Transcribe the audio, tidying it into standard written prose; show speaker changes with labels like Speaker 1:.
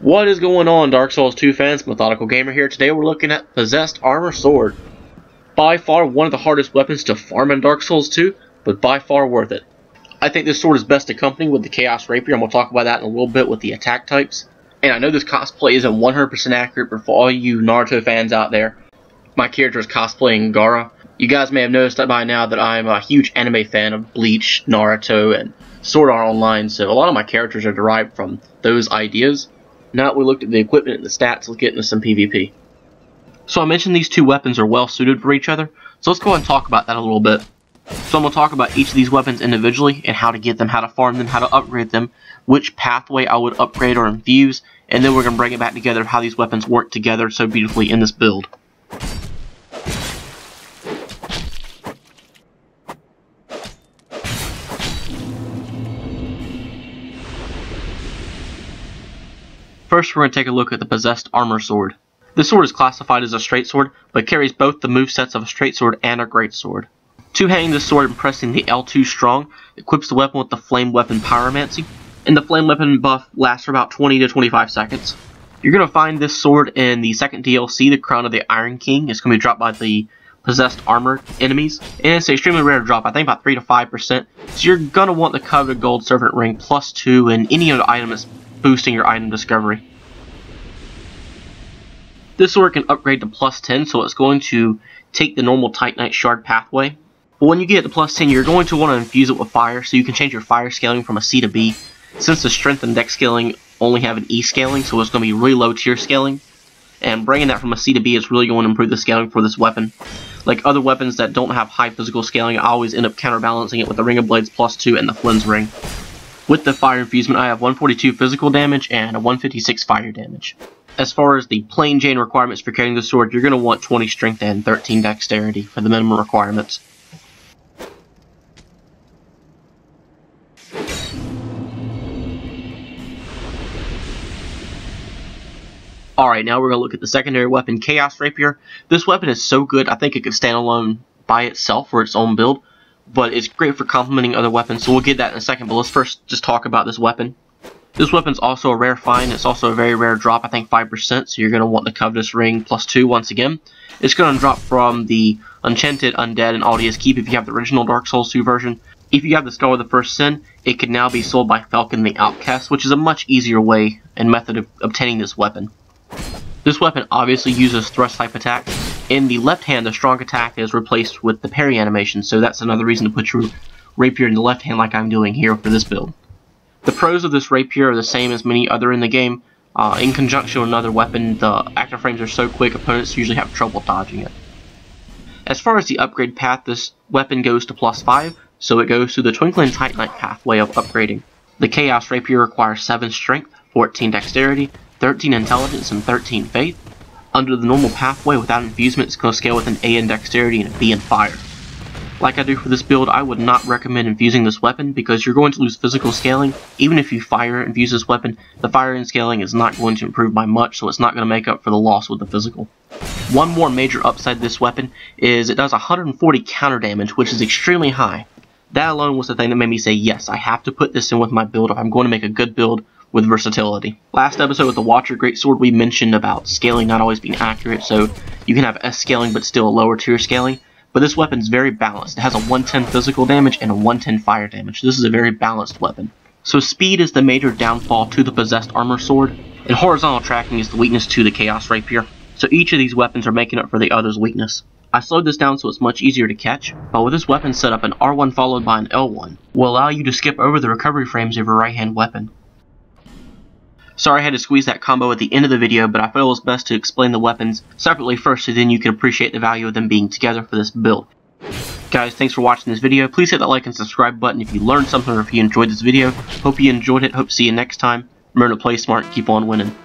Speaker 1: What is going on, Dark Souls 2 fans? Methodical Gamer here. Today we're looking at Possessed Armor Sword. By far one of the hardest weapons to farm in Dark Souls 2, but by far worth it. I think this sword is best accompanied with the Chaos Rapier, and we'll talk about that in a little bit with the attack types. And I know this cosplay isn't 100% accurate, but for all you Naruto fans out there, my character is cosplaying Gaara. You guys may have noticed that by now that I'm a huge anime fan of Bleach, Naruto, and Sword Art Online, so a lot of my characters are derived from those ideas. Now that we looked at the equipment and the stats, let's get into some PvP. So I mentioned these two weapons are well suited for each other, so let's go ahead and talk about that a little bit. So I'm going to talk about each of these weapons individually and how to get them, how to farm them, how to upgrade them, which pathway I would upgrade or infuse, and then we're going to bring it back together how these weapons work together so beautifully in this build. First, we're going to take a look at the Possessed Armor Sword. This sword is classified as a straight sword, but carries both the movesets of a straight sword and a great sword. Two-handing this sword and pressing the L2 strong equips the weapon with the flame weapon Pyromancy, and the flame weapon buff lasts for about 20 to 25 seconds. You're going to find this sword in the second DLC, the Crown of the Iron King. It's going to be dropped by the Possessed Armor enemies, and it's an extremely rare drop, I think about 3 to 5%, so you're going to want the coveted Gold Servant Ring +2 and any other item that's boosting your item discovery. This sword can upgrade to +10, so it's going to take the normal Titanite Shard pathway. But when you get to +10, you're going to want to infuse it with fire, so you can change your fire scaling from a C to B. Since the strength and dex scaling only have an E scaling, so it's going to be really low tier scaling. And bringing that from a C to B is really going to improve the scaling for this weapon. Like other weapons that don't have high physical scaling, I always end up counterbalancing it with the Ring of Blades +2 and the Flynn's Ring. With the fire infusement, I have 142 physical damage and a 156 fire damage. As far as the plain Jane requirements for carrying the sword, you're going to want 20 strength and 13 dexterity for the minimum requirements. Alright, now we're going to look at the secondary weapon, Chaos Rapier. This weapon is so good, I think it could stand alone by itself for its own build, but it's great for complementing other weapons, so we'll get that in a second, but let's first just talk about this weapon. This weapon's also a rare find. It's also a very rare drop, I think 5%, so you're going to want the Covetous Ring +2 once again. It's going to drop from the Enchanted, Undead, and Aldia's Keep if you have the original Dark Souls 2 version. If you have the Skull of the First Sin, it can now be sold by Falcon the Outcast, which is a much easier way and method of obtaining this weapon. This weapon obviously uses thrust type attack. In the left hand, the strong attack is replaced with the parry animation, so that's another reason to put your rapier in the left hand like I'm doing here for this build. The pros of this rapier are the same as many other in the game. In conjunction with another weapon, the active frames are so quick, opponents usually have trouble dodging it. As far as the upgrade path, this weapon goes to +5, so it goes through the Twinkling Titanite pathway of upgrading. The Chaos Rapier requires 7 strength, 14 dexterity, 13 intelligence, and 13 faith. Under the normal pathway without infusement, it's going to scale with an A in dexterity and a B in fire. Like I do for this build, I would not recommend infusing this weapon because you're going to lose physical scaling. Even if you fire infuse this weapon, the fire and scaling is not going to improve by much, so it's not going to make up for the loss with the physical. One more major upside to this weapon is it does 140 counter damage, which is extremely high. That alone was the thing that made me say, yes, I have to put this in with my build if I'm going to make a good build with versatility. Last episode with the Watcher Greatsword, we mentioned about scaling not always being accurate, so you can have S scaling but still a lower tier scaling. But this weapon's very balanced. It has a 110 physical damage and a 110 fire damage. This is a very balanced weapon. So speed is the major downfall to the Possessed Armor Sword, and horizontal tracking is the weakness to the Chaos Rapier. So each of these weapons are making up for the other's weakness. I slowed this down so it's much easier to catch, but with this weapon set up, an R1 followed by an L1 will allow you to skip over the recovery frames of your right hand weapon. Sorry I had to squeeze that combo at the end of the video, but I felt it was best to explain the weapons separately first so then you can appreciate the value of them being together for this build. Guys, thanks for watching this video. Please hit that like and subscribe button if you learned something or if you enjoyed this video. Hope you enjoyed it. Hope to see you next time. Remember to play smart and keep on winning.